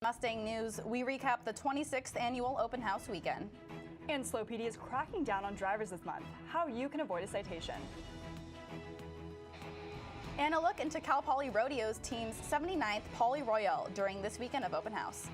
Mustang News, we recap the 26th annual open house weekend. And SLO PD is cracking down on drivers this month, how you can avoid a citation. And a look into Cal Poly Rodeo's team's 79th Poly Royal during this weekend of open house.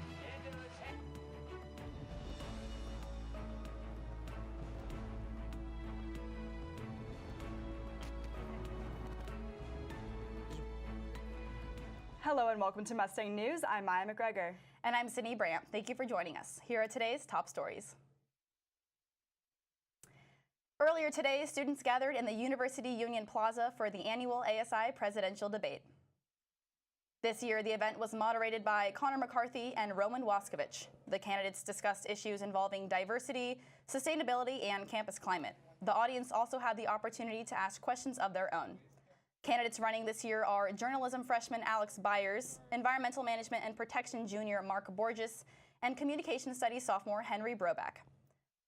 Hello and welcome to Mustang News. I'm Maya McGregor. And I'm Cinebrain. Thank you for joining us. Here are today's top stories. Earlier today, students gathered in the University Union Plaza for the annual ASI presidential debate. This year, the event was moderated by Connor McCarthy and Roman Waskovich. The candidates discussed issues involving diversity, sustainability, and campus climate. The audience also had the opportunity to ask questions of their own. Candidates running this year are journalism freshman Alex Byers, environmental management and protection junior Mark Borges, and communication studies sophomore Henry Broback.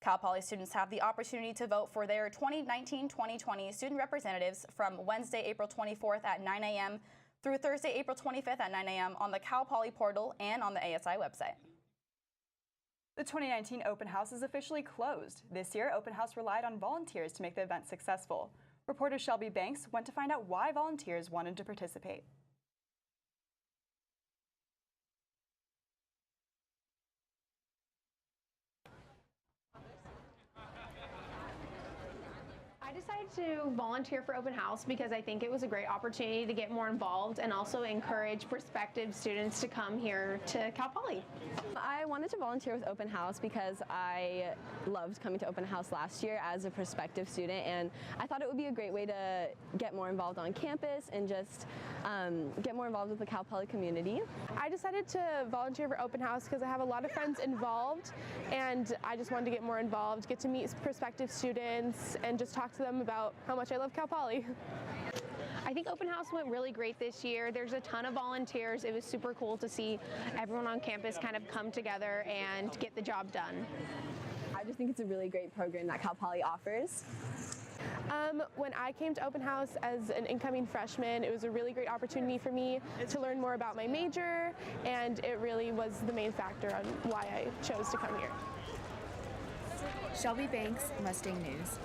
Cal Poly students have the opportunity to vote for their 2019-2020 student representatives from Wednesday, April 24th at 9 a.m. through Thursday, April 25th at 9 a.m. on the Cal Poly portal and on the ASI website. The 2019 open house is officially closed. This year, open house relied on volunteers to make the event successful. Reporter Shelby Banks went to find out why volunteers wanted to participate. I decided to volunteer for open house because I think it was a great opportunity to get more involved and also encourage prospective students to come here to Cal Poly. I wanted to volunteer with open house because I loved coming to open house last year as a prospective student, and I thought it would be a great way to get more involved on campus and just get more involved with the Cal Poly community. I decided to volunteer for open house because I have a lot of friends involved, and I just wanted to get more involved, get to meet prospective students, and just talk to them about how much I love Cal Poly. I think open house went really great this year. There's a ton of volunteers. It was super cool to see everyone on campus kind of come together and get the job done. I just think it's a really great program that Cal Poly offers. When I came to open house as an incoming freshman, it was a really great opportunity for me to learn more about my major, and it really was the main factor on why I chose to come here. Shelby Banks, Mustang News.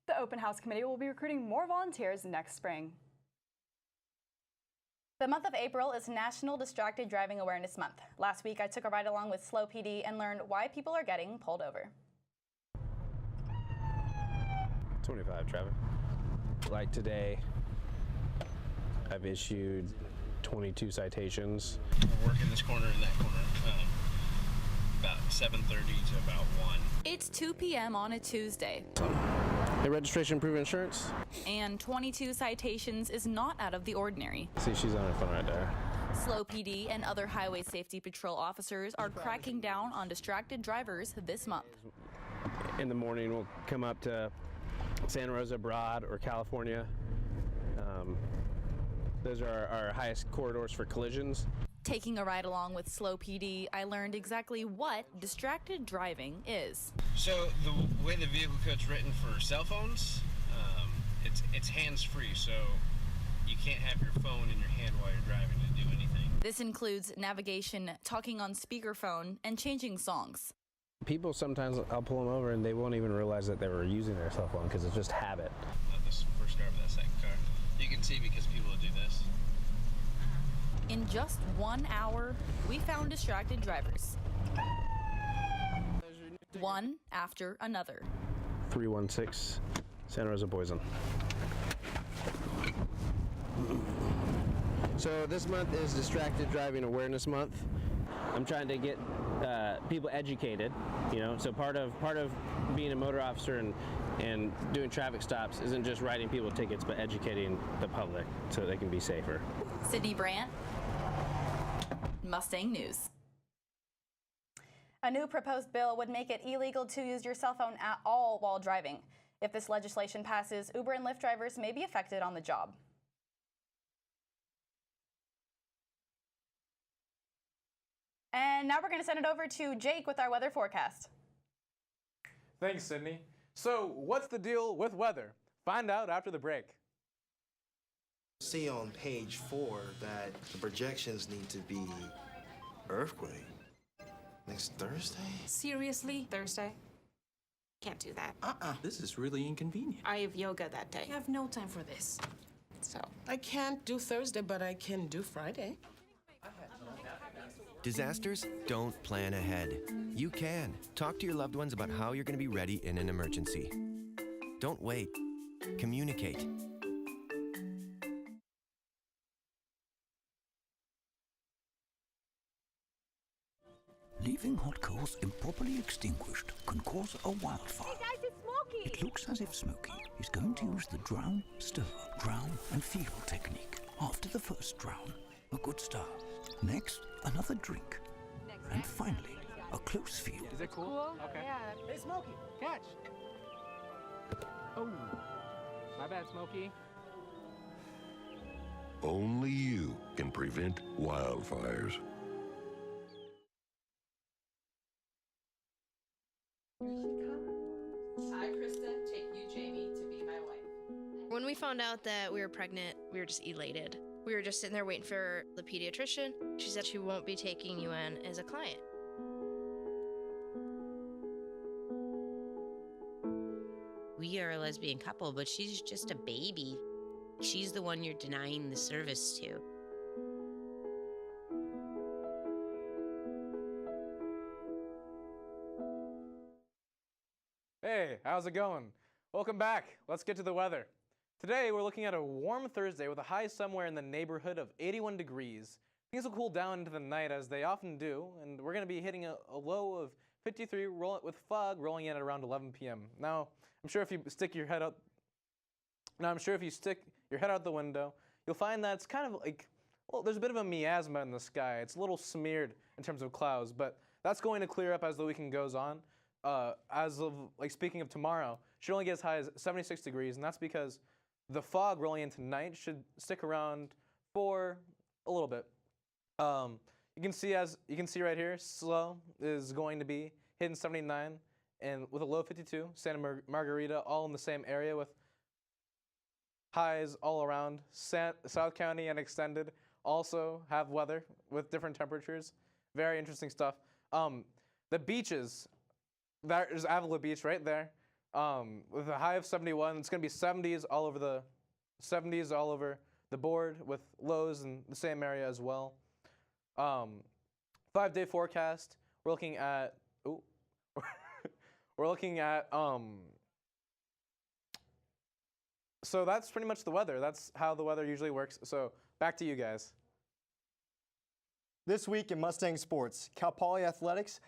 The open house committee will be recruiting more volunteers next spring. The month of April is National Distracted Driving Awareness Month. Last week, I took a ride along with SLO PD and learned why people are getting pulled over. 25 traffic. Like today, I've issued 22 citations. We're working this corner and that corner, about 7:30 to about 1. It's 2 p.m. on a Tuesday. Hey, registration, proof of insurance. And 22 citations is not out of the ordinary. See, she's on her phone right there. SLO PD and other highway safety patrol officers are cracking down on distracted drivers this month. In the morning, we'll come up to Santa Rosa, Broad, or California. Those are our highest corridors for collisions. Taking a ride along with SLO PD, I learned exactly what distracted driving is. So the way the vehicle code's written for cell phones, it's hands-free, so you can't have your phone in your hand while you're driving to do anything. This includes navigation, talking on speakerphone, and changing songs. People sometimes, I'll pull them over and they won't even realize that they were using their cell phone because it's just habit. Not this first car, but that second car. You can see because people do this. In just 1 hour, we found distracted drivers. One after another. 316 Santa Rosa Poison. So this month is Distracted Driving Awareness Month. I'm trying to get people educated, you know, so part of being a motor officer and doing traffic stops isn't just writing people tickets, but educating the public so they can be safer. Cinebrain, Mustang News. A new proposed bill would make it illegal to use your cell phone at all while driving. If this legislation passes, Uber and Lyft drivers may be affected on the job. And now we're going to send it over to Jake with our weather forecast. Thanks, Sydney. So, what's the deal with weather? Find out after the break. See on page 4 that the projections need to be Earthquake? Next Thursday? Seriously? Thursday? Can't do that. This is really inconvenient. I have yoga that day. I have no time for this. So. I can't do Thursday, but I can do Friday. Disasters don't plan ahead. You can. Talk to your loved ones about how you're going to be ready in an emergency. Don't wait. Communicate. Leaving hot coals improperly extinguished can cause a wildfire. Hey guys, it's Smokey! It looks as if Smokey is going to use the drown, stir, drown, and feel technique. After the first drown, a good start. Next, another drink. And finally, a close feel. Is it cool? Okay. Yeah. Hey, Smokey, catch! Oh, my bad, Smokey. Only you can prevent wildfires. I, Krista, take you, Jamie, to be my wife. When we found out that we were pregnant, we were just elated. We were just sitting there waiting for the pediatrician. She said she won't be taking you in as a client. We are a lesbian couple, but she's just a baby. She's the one you're denying the service to. Hey, how's it going? Welcome back. Let's get to the weather. Today, we're looking at a warm Thursday with a high somewhere in the neighborhood of 81 degrees. Things will cool down into the night as they often do, and we're going to be hitting a low of 53 with fog rolling in at around 11 p.m. Now, I'm sure if you stick your head out the window, you'll find that it's kind of like, well, there's a bit of a miasma in the sky. It's a little smeared in terms of clouds, but that's going to clear up as the weekend goes on. As of, speaking of tomorrow, should only get as high as 76 degrees, and that's because the fog rolling in tonight should stick around for a little bit. You can see right here, SLO is going to be hitting 79, and with a low of 52. Santa Margarita, all in the same area with highs all around. South County and Extended also have weather with different temperatures. Very interesting stuff. The beaches, there's Avila Beach right there. With a high of 71, it's going to be 70s all over the board with lows in the same area as well. 5-day forecast. We're looking at so that's pretty much the weather. That's how the weather usually works. So back to you guys. This week in Mustang sports, Cal Poly Athletics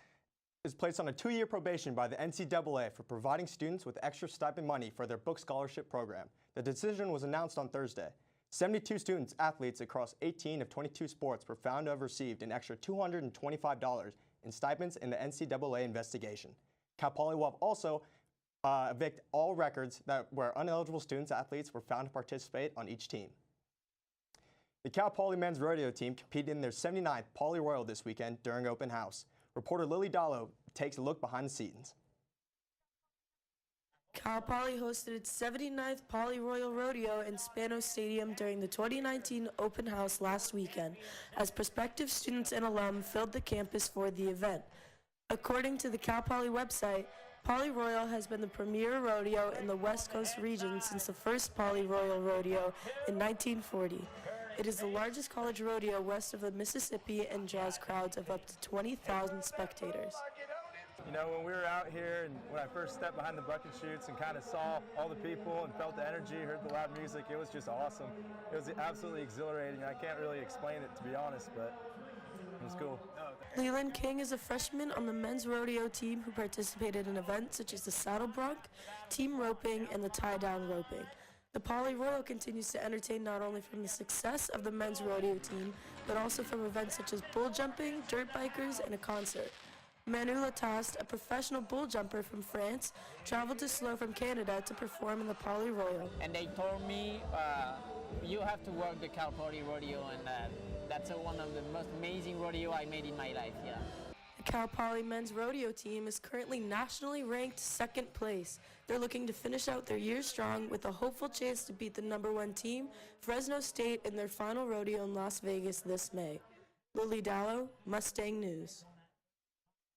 is placed on a 2-year probation by the NCAA for providing students with extra stipend money for their book scholarship program. The decision was announced on Thursday. 72 students athletes across 18 of 22 sports were found to have received an extra $225 in stipends in the NCAA investigation. Cal Poly will also evict all records where ineligible students athletes were found to participate on each team. The Cal Poly men's rodeo team competed in their 79th Poly Royal this weekend during open house. Reporter Lily Dallo takes a look behind the scenes. Cal Poly hosted its 79th Poly Royal Rodeo in Spanos Stadium during the 2019 open house last weekend, as prospective students and alum filled the campus for the event. According to the Cal Poly website, Poly Royal has been the premier rodeo in the West Coast region since the first Poly Royal Rodeo in 1940. It is the largest college rodeo west of the Mississippi and draws crowds of up to 20,000 spectators. You know, when we were out here and when I first stepped behind the bucket chutes and kind of saw all the people and felt the energy, heard the loud music, it was just awesome. It was absolutely exhilarating. I can't really explain it, to be honest, but it was cool. Leland King is a freshman on the men's rodeo team who participated in events such as the saddle bronc, team roping, and the tie-down roping. The Poly Royal continues to entertain not only from the success of the men's rodeo team, but also from events such as bull jumping, dirt bikers, and a concert. Manu Latast, a professional bull jumper from France, traveled to SLO from Canada to perform in the Poly Royal. And they told me, you have to work the Cal Poly Rodeo, and that's one of the most amazing rodeo I made in my life, yeah. The Cal Poly men's rodeo team is currently nationally ranked 2nd place. They're looking to finish out their year strong with a hopeful chance to beat the #1 team, Fresno State, in their final rodeo in Las Vegas this May. Lily Dallow, Mustang News.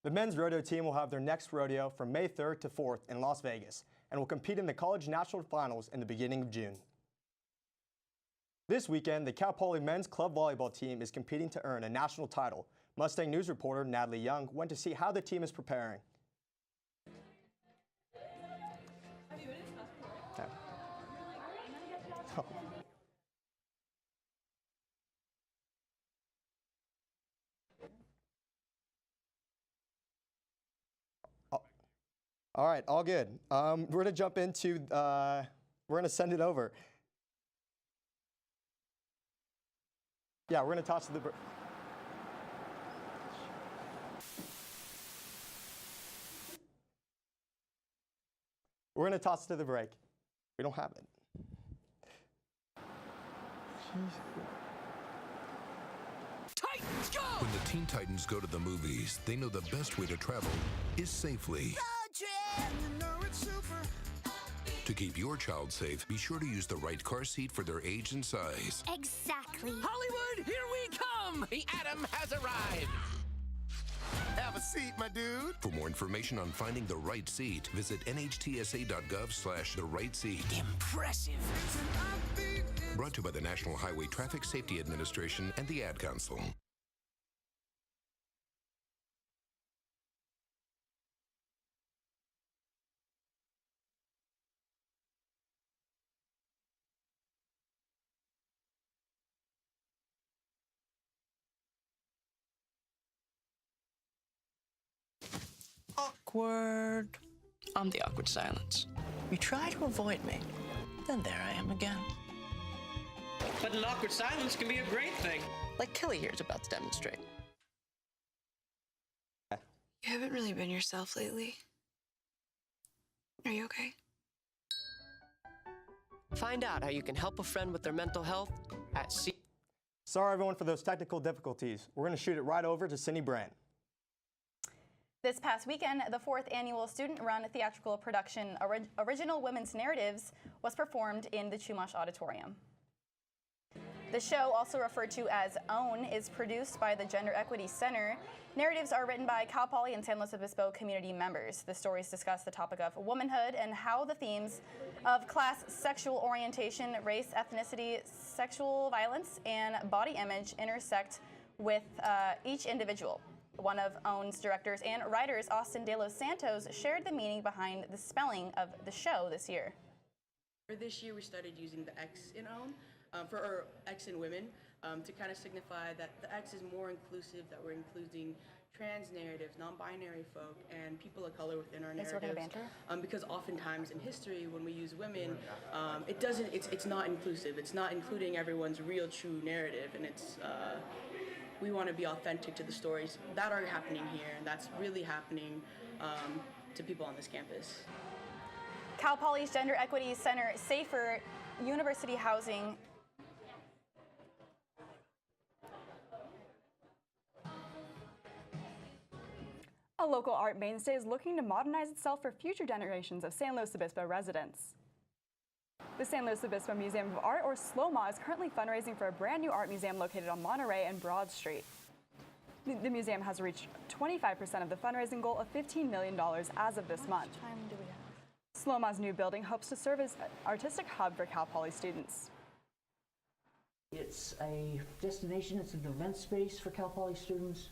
The men's rodeo team will have their next rodeo from May 3rd to 4th in Las Vegas and will compete in the college national finals in the beginning of June. This weekend, the Cal Poly men's club volleyball team is competing to earn a national title. Mustang News reporter Natalie Young went to see how the team is preparing. All right, all good. We're going to jump into, we're going to send it over. Yeah, we're going to toss to the... We're going to toss it to the break. We don't have it. Titans go! When the Teen Titans go to the movies, they know the best way to travel is safely. To keep your child safe, be sure to use the right car seat for their age and size. Exactly. Hollywood, here we come! The Atom has arrived! Have a seat, my dude. For more information on finding the right seat, visit nhtsa.gov/the right seat. Impressive. Brought to you by the National Highway Traffic Safety Administration and the Ad Council. Awkward. I'm the awkward silence. You try to avoid me, then there I am again. But an awkward silence can be a great thing. Like Kelly here is about to demonstrate. You haven't really been yourself lately. Are you okay? Find out how you can help a friend with their mental health at Sorry, everyone, for those technical difficulties. We're going to shoot it right over to Cinebrain. This past weekend, the 4th annual student-run theatrical production Original Women's Narratives was performed in the Chumash Auditorium. The show, also referred to as OWN, is produced by the Gender Equity Center. Narratives are written by Cal Poly and San Luis Obispo community members. The stories discuss the topic of womanhood and how the themes of class, sexual orientation, race, ethnicity, sexual violence, and body image intersect with each individual. One of OWN's directors and writers, Austin De Los Santos, shared the meaning behind the spelling of the show this year. For this year, we started using the X in OWN, for X in women, to kind of signify that the X is more inclusive, that we're including trans narratives, non-binary folk, and people of color within our narratives. Because oftentimes in history, when we use women, it's not inclusive. It's not including everyone's real, true narrative, and we want to be authentic to the stories that are happening here, and that's really happening to people on this campus. Cal Poly's Gender Equity Center, Safer University Housing. A local art mainstay is looking to modernize itself for future generations of San Luis Obispo residents. The San Luis Obispo Museum of Art, or SLOMA, is currently fundraising for a brand new art museum located on Monterey and Broad Street. The museum has reached 25% of the fundraising goal of $15 million as of this month. How much time do we have? SLOMA's new building hopes to serve as an artistic hub for Cal Poly students. It's a destination, it's an event space for Cal Poly students.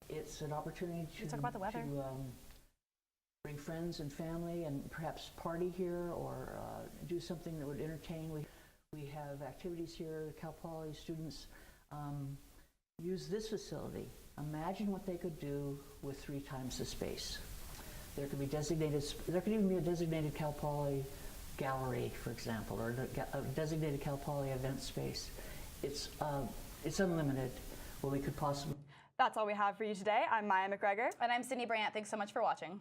It's an opportunity to talk about the weather. Bring friends and family and perhaps party here or do something that would entertain. We have activities here. Cal Poly students use this facility. Imagine what they could do with 3 times the space. There could even be a designated Cal Poly gallery, for example, or a designated Cal Poly event space. It's unlimited what we could possibly. That's all we have for you today. I'm Maya McGregor. And I'm Sydney Brandt. Thanks so much for watching.